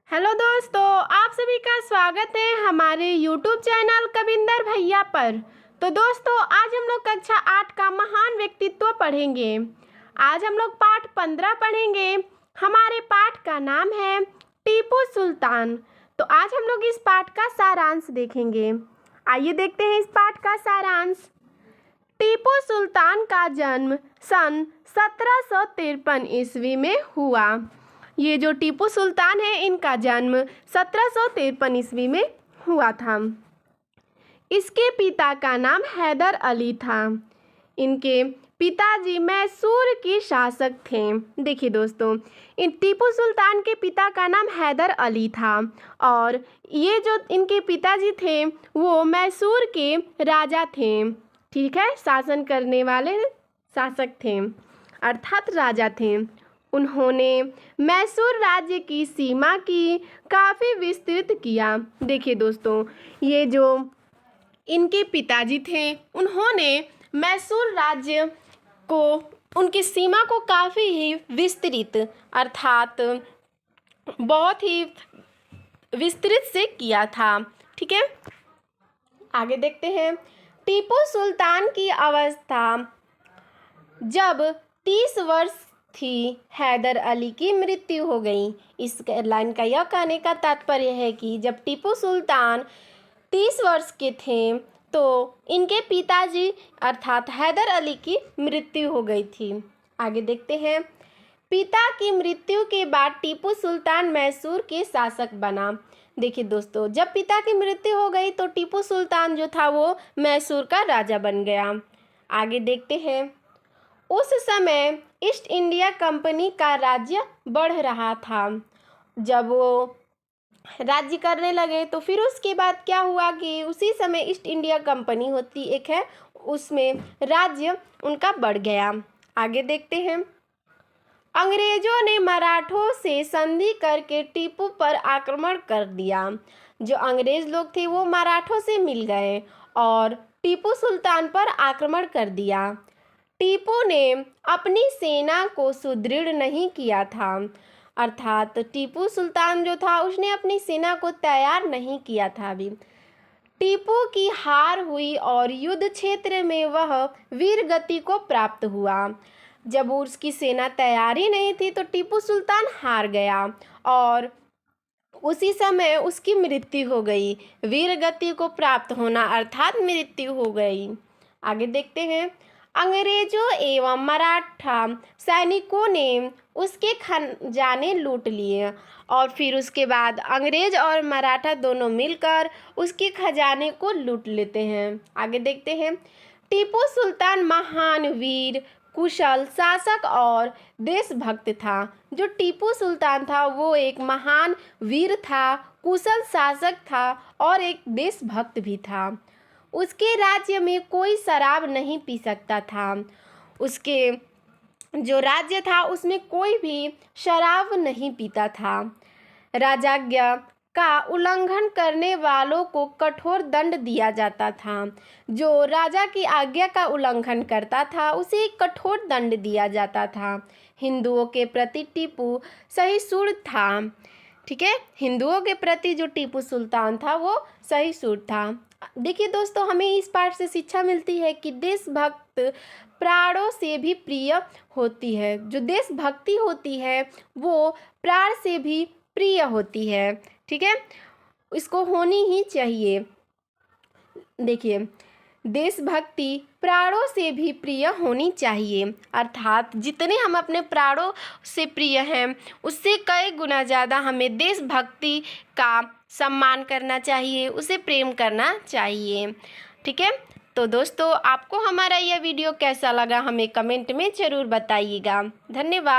Hello दोस्तों, आप सभी का स्वागत है हमारे YouTube चैनल कविंदर भैया पर। तो दोस्तों, आज हम लोग कक्षा 8 का महान व्यक्तित्व पढ़ेंगे। आज हम लोग पाठ 15 पढ़ेंगे। हमारे पाठ का नाम है टीपू सुल्तान। तो आज हम लोग इस पाठ का सारांश देखेंगे। आइए देखते हैं इस पाठ का सारांश। टीपू सुल्तान का जन्म सन 1753 ईस्वी में हुआ। ये जो टीपू सुल्तान है, इनका जन्म 1753 ईस्वी में हुआ था। इसके पिता का नाम हैदर अली था। इनके पिताजी मैसूर के शासक थे। देखिए दोस्तों, इन टीपू सुल्तान के पिता का नाम हैदर अली था और ये जो इनके पिताजी थे वो मैसूर के राजा थे। ठीक है, शासन करने वाले शासक थे, अर्थात राजा थे। उन्होंने मैसूर राज्य की सीमा की काफ़ी विस्तृत किया। देखिए दोस्तों, ये जो इनके पिताजी थे, उन्होंने मैसूर राज्य को, उनकी सीमा को काफ़ी ही विस्तृत, अर्थात बहुत ही विस्तृत से किया था। ठीक है, आगे देखते हैं। टीपू सुल्तान की अवस्था जब 30 वर्ष थी, हैदर अली की मृत्यु हो गई। इस लाइन का यह कहने का तात्पर्य है कि जब टीपू सुल्तान 30 वर्ष के थे तो इनके पिताजी अर्थात हैदर अली की मृत्यु हो गई थी। आगे देखते हैं। पिता की मृत्यु के बाद टीपू सुल्तान मैसूर के शासक बना। देखिए दोस्तों, जब पिता की मृत्यु हो गई तो टीपू सुल्तान जो था वो मैसूर का राजा बन गया। आगे देखते हैं। उस समय ईस्ट इंडिया कंपनी का राज्य बढ़ रहा था। जब वो राज्य करने लगे तो फिर उसके बाद क्या हुआ कि उसी समय ईस्ट इंडिया कंपनी होती एक है, उसमें राज्य उनका बढ़ गया। आगे देखते हैं। अंग्रेजों ने मराठों से संधि करके टीपू पर आक्रमण कर दिया। जो अंग्रेज लोग थे वो मराठों से मिल गए और टीपू सुल्तान पर आक्रमण कर दिया। टीपू ने अपनी सेना को सुदृढ़ नहीं किया था, अर्थात टीपू सुल्तान जो था उसने अपनी सेना को तैयार नहीं किया था। अभी टीपू की हार हुई और युद्ध क्षेत्र में वह वीर गति को प्राप्त हुआ। जब उसकी सेना तैयार ही नहीं थी तो टीपू सुल्तान हार गया और उसी समय उसकी मृत्यु हो गई। वीर गति को प्राप्त होना अर्थात मृत्यु हो गई। आगे देखते हैं। अंग्रेजों एवं मराठा सैनिकों ने उसके खजाने लूट लिए और फिर उसके बाद अंग्रेज और मराठा दोनों मिलकर उसके खजाने को लूट लेते हैं। आगे देखते हैं। टीपू सुल्तान महान वीर, कुशल शासक और देशभक्त था। जो टीपू सुल्तान था वो एक महान वीर था, कुशल शासक था और एक देशभक्त भी था। उसके राज्य में कोई शराब नहीं पी सकता था। उसके जो राज्य था उसमें कोई भी शराब नहीं पीता था। राजाज्ञा का उल्लंघन करने वालों को कठोर दंड दिया जाता था। जो राजा की आज्ञा का उल्लंघन करता था उसे कठोर दंड दिया जाता था। हिंदुओं के प्रति टीपू सहिष्णु था। ठीक है, हिंदुओं के प्रति जो टीपू सुल्तान था वो सहिष्णु था। देखिए दोस्तों, हमें इस पाठ से शिक्षा मिलती है कि देशभक्त प्राणों से भी प्रिय होती है। जो देशभक्ति होती है वो प्राण से भी प्रिय होती है। ठीक है, इसको होनी ही चाहिए। देखिए, देशभक्ति प्राणों से भी प्रिय होनी चाहिए, अर्थात जितने हम अपने प्राणों से प्रिय हैं उससे कई गुना ज़्यादा हमें देशभक्ति का सम्मान करना चाहिए, उसे प्रेम करना चाहिए। ठीक है, तो दोस्तों, आपको हमारा यह वीडियो कैसा लगा हमें कमेंट में ज़रूर बताइएगा। धन्यवाद।